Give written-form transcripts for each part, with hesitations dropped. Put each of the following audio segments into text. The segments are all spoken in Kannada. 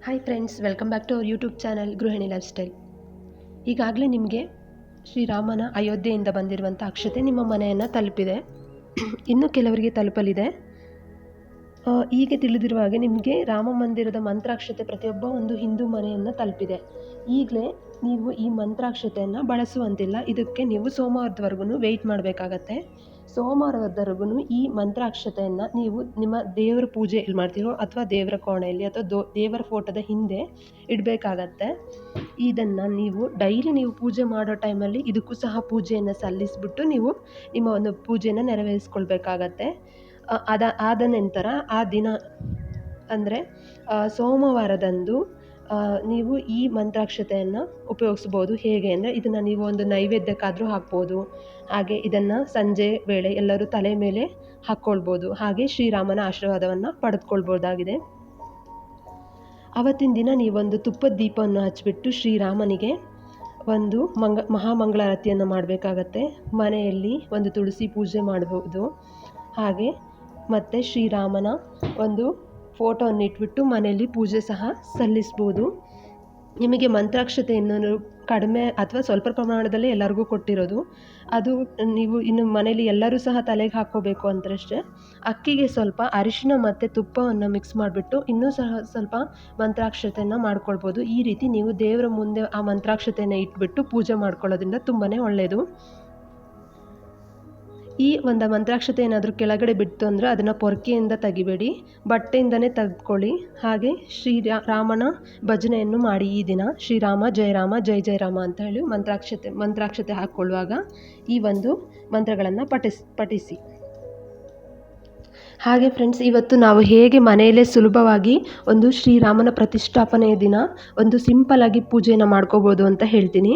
Hi friends, welcome back to our YouTube channel Gruhini lifestyle. ಈಗಾಗಲೇ ನಿಮಗೆ ಶ್ರೀರಾಮನ ಅಯೋಧ್ಯೆಯಿಂದ ಬಂದಿರುವಂಥ ಅಕ್ಷತೆ ನಿಮ್ಮ ಮನೆಯನ್ನು ತಲುಪಿದೆ. ಇನ್ನು ಕೆಲವರಿಗೆ ತಲುಪಲಿದೆ. ಹೀಗೆ ತಿಳಿದಿರುವ ಹಾಗೆ ನಿಮಗೆ ರಾಮ ಮಂದಿರದ ಮಂತ್ರಾಕ್ಷತೆ ಪ್ರತಿಯೊಬ್ಬ ಒಂದು ಹಿಂದೂ ಮನೆಯನ್ನು ತಲುಪಿದೆ. ಈಗಲೇ ನೀವು ಈ ಮಂತ್ರಾಕ್ಷತೆಯನ್ನು ಬಳಸುವಂತಿಲ್ಲ. ಇದಕ್ಕೆ ನೀವು ಸೋಮವಾರದವರೆಗೂ ವೆಯ್ಟ್ ಮಾಡಬೇಕಾಗತ್ತೆ. ಸೋಮವಾರದವರೆಗೂ ಈ ಮಂತ್ರಾಕ್ಷತೆಯನ್ನು ನೀವು ನಿಮ್ಮ ದೇವರ ಪೂಜೆ ಎಲ್ಲಿ ಮಾಡ್ತೀರೋ ಅಥವಾ ದೇವರ ಕೋಣೆಯಲ್ಲಿ ಅಥವಾ ದೇವರ ಫೋಟೋದ ಹಿಂದೆ ಇಡಬೇಕಾಗತ್ತೆ. ಇದನ್ನು ನೀವು ಡೈಲಿ ನೀವು ಪೂಜೆ ಮಾಡೋ ಟೈಮಲ್ಲಿ ಇದಕ್ಕೂ ಸಹ ಪೂಜೆಯನ್ನು ಸಲ್ಲಿಸಿಬಿಟ್ಟು ನೀವು ನಿಮ್ಮ ಒಂದು ಪೂಜೆಯನ್ನು ನೆರವೇರಿಸ್ಕೊಳ್ಬೇಕಾಗತ್ತೆ. ಆದ ನಂತರ ಆ ದಿನ ಅಂದರೆ ಸೋಮವಾರದಂದು ನೀವು ಈ ಮಂತ್ರಾಕ್ಷತೆಯನ್ನು ಉಪಯೋಗಿಸ್ಬೋದು. ಹೇಗೆ ಅಂದರೆ ಇದನ್ನು ನೀವು ಒಂದು ನೈವೇದ್ಯಕ್ಕಾದರೂ ಹಾಕ್ಬೋದು. ಹಾಗೆ ಇದನ್ನು ಸಂಜೆ ವೇಳೆ ಎಲ್ಲರೂ ತಲೆ ಮೇಲೆ ಹಾಕ್ಕೊಳ್ಬೋದು. ಹಾಗೆ ಶ್ರೀರಾಮನ ಆಶೀರ್ವಾದವನ್ನು ಪಡೆದುಕೊಳ್ಬೋದಾಗಿದೆ. ಅವತ್ತಿನ ದಿನ ನೀವೊಂದು ತುಪ್ಪದ ದೀಪವನ್ನು ಹಚ್ಚಿಬಿಟ್ಟು ಶ್ರೀರಾಮನಿಗೆ ಒಂದು ಮಹಾಮಂಗಳಾರತಿಯನ್ನು ಮಾಡಬೇಕಾಗತ್ತೆ. ಮನೆಯಲ್ಲಿ ಒಂದು ತುಳಸಿ ಪೂಜೆ ಮಾಡ್ಬೋದು. ಹಾಗೆ ಮತ್ತು ಶ್ರೀರಾಮನ ಒಂದು ಫೋಟೋವನ್ನು ಇಟ್ಬಿಟ್ಟು ಮನೆಯಲ್ಲಿ ಪೂಜೆ ಸಹ ಸಲ್ಲಿಸ್ಬೋದು. ನಿಮಗೆ ಮಂತ್ರಾಕ್ಷತೆ ಇನ್ನೂ ಕಡಿಮೆ ಅಥವಾ ಸ್ವಲ್ಪ ಪ್ರಮಾಣದಲ್ಲಿ ಎಲ್ಲರಿಗೂ ಕೊಟ್ಟಿರೋದು, ಅದು ನೀವು ಇನ್ನು ಮನೇಲಿ ಎಲ್ಲರೂ ಸಹ ತಲೆಗೆ ಹಾಕ್ಕೋಬೇಕು ಅಂತಷ್ಟೇ ಅಕ್ಕಿಗೆ ಸ್ವಲ್ಪ ಅರಿಶಿನ ಮತ್ತು ತುಪ್ಪವನ್ನು ಮಿಕ್ಸ್ ಮಾಡಿಬಿಟ್ಟು ಇನ್ನೂ ಸಹ ಸ್ವಲ್ಪ ಮಂತ್ರಾಕ್ಷತೆಯನ್ನು ಮಾಡ್ಕೊಳ್ಬೋದು. ಈ ರೀತಿ ನೀವು ದೇವರ ಮುಂದೆ ಆ ಮಂತ್ರಾಕ್ಷತೆಯನ್ನು ಇಟ್ಬಿಟ್ಟು ಪೂಜೆ ಮಾಡ್ಕೊಳ್ಳೋದ್ರಿಂದ ತುಂಬಾ ಒಳ್ಳೆಯದು. ಈ ಒಂದು ಮಂತ್ರಾಕ್ಷತೆ ಏನಾದರೂ ಕೆಳಗಡೆ ಬಿಟ್ಟು ಅಂದರೆ ಅದನ್ನು ಪೊರ್ಕೆಯಿಂದ ತೆಗಿಬೇಡಿ, ಬಟ್ಟೆಯಿಂದನೇ ತೆಗೆದುಕೊಳ್ಳಿ. ಹಾಗೆ ರಾಮನ ಭಜನೆಯನ್ನು ಮಾಡಿ. ಈ ದಿನ ಶ್ರೀರಾಮ ಜಯ ರಾಮ ಜಯ ಜಯ ರಾಮ ಅಂತ ಹೇಳಿ ಮಂತ್ರಾಕ್ಷತೆ ಹಾಕ್ಕೊಳ್ಳುವಾಗ ಈ ಒಂದು ಮಂತ್ರಗಳನ್ನು ಪಠಿಸಿ. ಹಾಗೆ ಫ್ರೆಂಡ್ಸ್, ಇವತ್ತು ನಾವು ಹೇಗೆ ಮನೆಯಲ್ಲೇ ಸುಲಭವಾಗಿ ಒಂದು ಶ್ರೀರಾಮನ ಪ್ರತಿಷ್ಠಾಪನೆಯ ದಿನ ಒಂದು ಸಿಂಪಲ್ಲಾಗಿ ಪೂಜೆಯನ್ನು ಮಾಡ್ಕೋಬೋದು ಅಂತ ಹೇಳ್ತೀನಿ.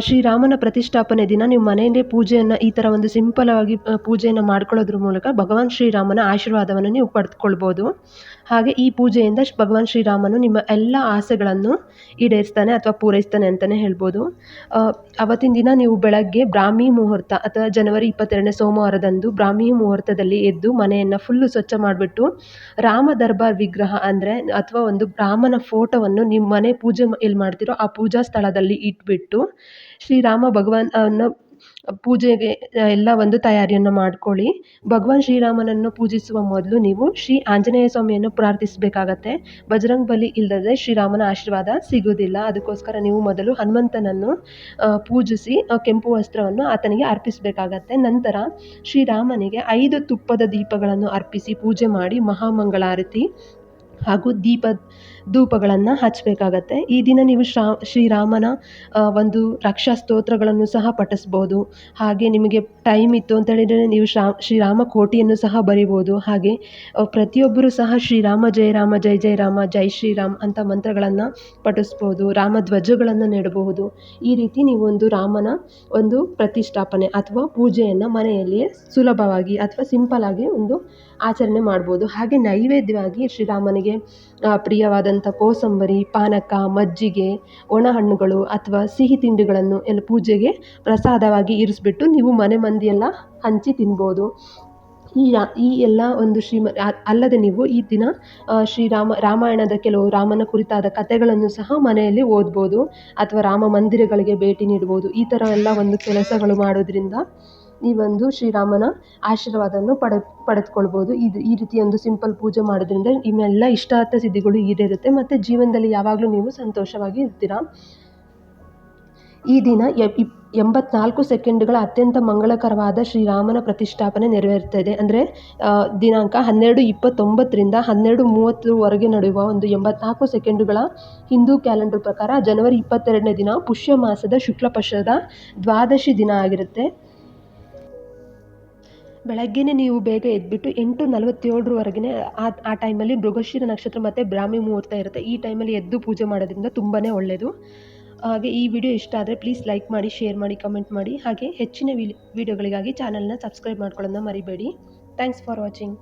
ಶ್ರೀರಾಮನ ಪ್ರತಿಷ್ಠಾಪನೆ ದಿನ ನೀವು ಮನೆಯಲ್ಲೇ ಪೂಜೆಯನ್ನು ಈ ಥರ ಒಂದು ಸಿಂಪಲ್ಲಾಗಿ ಪೂಜೆಯನ್ನು ಮಾಡ್ಕೊಳ್ಳೋದ್ರ ಮೂಲಕ ಭಗವಾನ್ ಶ್ರೀರಾಮನ ಆಶೀರ್ವಾದವನ್ನು ನೀವು ಪಡೆದುಕೊಳ್ಬೋದು. ಹಾಗೆ ಈ ಪೂಜೆಯಿಂದ ಭಗವಾನ್ ಶ್ರೀರಾಮನು ನಿಮ್ಮ ಎಲ್ಲ ಆಸೆಗಳನ್ನು ಈಡೇರಿಸ್ತಾನೆ ಅಥವಾ ಪೂರೈಸ್ತಾನೆ ಅಂತಲೇ ಹೇಳ್ಬೋದು. ಅವತ್ತಿನ ದಿನ ನೀವು ಬೆಳಗ್ಗೆ ಬ್ರಾಹ್ಮಿ ಮುಹೂರ್ತ ಅಥವಾ ಜನವರಿ 22ನೇ ಸೋಮವಾರದಂದು ಬ್ರಾಹ್ಮಿ ಮುಹೂರ್ತದಲ್ಲಿ ಎದ್ದು ಮನೆಯನ್ನು ಫುಲ್ಲು ಸ್ವಚ್ಛ ಮಾಡಿಬಿಟ್ಟು ರಾಮ ದರ್ಬಾರ್ ವಿಗ್ರಹ ಅಂದರೆ ಅಥವಾ ಒಂದು ರಾಮನ ಫೋಟೋವನ್ನು ನಿಮ್ಮ ಮನೆ ಪೂಜೆ ಎಲ್ಲಿ ಮಾಡ್ತೀರೋ ಆ ಪೂಜಾ ಸ್ಥಳದಲ್ಲಿ ಇಟ್ಬಿಟ್ಟು ಶ್ರೀರಾಮ ಭಗವಾನ್ ಪೂಜೆಗೆ ಎಲ್ಲ ಒಂದು ತಯಾರಿಯನ್ನು ಮಾಡ್ಕೊಳ್ಳಿ. ಭಗವಾನ್ ಶ್ರೀರಾಮನನ್ನು ಪೂಜಿಸುವ ಮೊದಲು ನೀವು ಶ್ರೀ ಆಂಜನೇಯ ಸ್ವಾಮಿಯನ್ನು ಪ್ರಾರ್ಥಿಸಬೇಕಾಗತ್ತೆ. ಬಜರಂಗ್ ಬಲಿ ಇಲ್ಲದೆ ಶ್ರೀರಾಮನ ಆಶೀರ್ವಾದ ಸಿಗೋದಿಲ್ಲ. ಅದಕ್ಕೋಸ್ಕರ ನೀವು ಮೊದಲು ಹನುಮಂತನನ್ನು ಪೂಜಿಸಿ ಕೆಂಪು ವಸ್ತ್ರವನ್ನು ಆತನಿಗೆ ಅರ್ಪಿಸಬೇಕಾಗತ್ತೆ. ನಂತರ ಶ್ರೀರಾಮನಿಗೆ 5 ತುಪ್ಪದ ದೀಪಗಳನ್ನು ಅರ್ಪಿಸಿ ಪೂಜೆ ಮಾಡಿ ಮಹಾಮಂಗಳಾರತಿ ಹಾಗೂ ಧೂಪಗಳನ್ನು ಹಚ್ಚಬೇಕಾಗತ್ತೆ. ಈ ದಿನ ನೀವು ಶ್ರೀರಾಮನ ಒಂದು ರಕ್ಷಾ ಸ್ತೋತ್ರಗಳನ್ನು ಸಹ ಪಠಿಸ್ಬೋದು. ಹಾಗೆ ನಿಮಗೆ ಟೈಮ್ ಇತ್ತು ಅಂತ ಹೇಳಿದರೆ ನೀವು ಶ್ರೀರಾಮ ಕೋಟಿಯನ್ನು ಸಹ ಬರಿಬೋದು. ಹಾಗೆ ಪ್ರತಿಯೊಬ್ಬರೂ ಸಹ ಶ್ರೀರಾಮ ಜಯ ರಾಮ ಜಯ ಜಯ ರಾಮ ಜೈ ಶ್ರೀರಾಮ್ ಅಂತ ಮಂತ್ರಗಳನ್ನು ಪಠಿಸ್ಬೋದು. ರಾಮ ಧ್ವಜಗಳನ್ನು ನೆಡಬಹುದು. ಈ ರೀತಿ ನೀವು ಒಂದು ರಾಮನ ಒಂದು ಪ್ರತಿಷ್ಠಾಪನೆ ಅಥವಾ ಪೂಜೆಯನ್ನು ಮನೆಯಲ್ಲಿಯೇ ಸುಲಭವಾಗಿ ಅಥವಾ ಸಿಂಪಲ್ಲಾಗಿ ಒಂದು ಆಚರಣೆ ಮಾಡ್ಬೋದು. ಹಾಗೆ ನೈವೇದ್ಯವಾಗಿ ಶ್ರೀರಾಮನಿಗೆ ಪ್ರಿಯವಾದಂಥ ಕೋಸಂಬರಿ, ಪಾನಕ, ಮಜ್ಜಿಗೆ, ಒಣ ಹಣ್ಣುಗಳು ಅಥವಾ ಸಿಹಿ ತಿಂಡಿಗಳನ್ನು ಎಲ್ಲ ಪೂಜೆಗೆ ಪ್ರಸಾದವಾಗಿ ಇರಿಸ್ಬಿಟ್ಟು ನೀವು ಮನೆ ಮಂದಿಯೆಲ್ಲ ಹಂಚಿ ತಿನ್ಬೋದು. ಈ ಎಲ್ಲ ಒಂದು ಅಲ್ಲದೆ ನೀವು ಈ ದಿನ ರಾಮಾಯಣದ ಕೆಲವು ರಾಮನ ಕುರಿತಾದ ಕಥೆಗಳನ್ನು ಸಹ ಮನೆಯಲ್ಲಿ ಓದ್ಬೋದು ಅಥವಾ ರಾಮ ಮಂದಿರಗಳಿಗೆ ಭೇಟಿ ನೀಡ್ಬೋದು. ಈ ಥರ ಎಲ್ಲ ಒಂದು ಕೆಲಸಗಳು ಮಾಡೋದ್ರಿಂದ ನೀವೊಂದು ಶ್ರೀರಾಮನ ಆಶೀರ್ವಾದವನ್ನು ಪಡೆದುಕೊಳ್ಬೋದು. ಈ ರೀತಿ ಒಂದು ಸಿಂಪಲ್ ಪೂಜೆ ಮಾಡೋದ್ರಿಂದ ನಿಮ್ಮೆಲ್ಲ ಇಷ್ಟಾರ್ಥ ಸಿದ್ಧಿಗಳು ಈಡೇರುತ್ತೆ ಮತ್ತು ಜೀವನದಲ್ಲಿ ಯಾವಾಗಲೂ ನೀವು ಸಂತೋಷವಾಗಿ ಇರ್ತೀರಾ. ಈ ದಿನ 84 ಸೆಕೆಂಡ್ಗಳ ಅತ್ಯಂತ ಮಂಗಳಕರವಾದ ಶ್ರೀರಾಮನ ಪ್ರತಿಷ್ಠಾಪನೆ ನೆರವೇರುತ್ತದೆ. ಅಂದರೆ ದಿನಾಂಕ 12:29ರಿಂದ 12:30ವರೆಗೆ ನಡೆಯುವ ಒಂದು 84 ಸೆಕೆಂಡುಗಳ ಹಿಂದೂ ಕ್ಯಾಲೆಂಡರ್ ಪ್ರಕಾರ ಜನವರಿ 22ನೇ ದಿನ ಪುಷ್ಯ ಮಾಸದ ಶುಕ್ಲ ಪಕ್ಷದ ದ್ವಾದಶಿ ದಿನ ಆಗಿರುತ್ತೆ. ಬೆಳಗ್ಗೆನೇ ನೀವು ಬೇಗ ಎದ್ಬಿಟ್ಟು 8:47ವರೆಗೆ ಆ ಟೈಮಲ್ಲಿ ಮೃಗಶಿರ ನಕ್ಷತ್ರ ಮತ್ತು ಬ್ರಾಹ್ಮಿ ಮುಹೂರ್ತ ಇರುತ್ತೆ. ಈ ಟೈಮಲ್ಲಿ ಎದ್ದು ಪೂಜೆ ಮಾಡೋದ್ರಿಂದ ತುಂಬಾ ಒಳ್ಳೆಯದು. ಹಾಗೆ ಈ ವಿಡಿಯೋ ಇಷ್ಟ ಆದರೆ ಪ್ಲೀಸ್ ಲೈಕ್ ಮಾಡಿ, ಶೇರ್ ಮಾಡಿ, ಕಮೆಂಟ್ ಮಾಡಿ. ಹಾಗೆ ಹೆಚ್ಚಿನ ವಿಡಿಯೋಗಳಿಗಾಗಿ ಚಾನಲ್ನ ಸಬ್ಸ್ಕ್ರೈಬ್ ಮಾಡ್ಕೊಳ್ಳೋದನ್ನ ಮರಿಬೇಡಿ. Thanks for watching.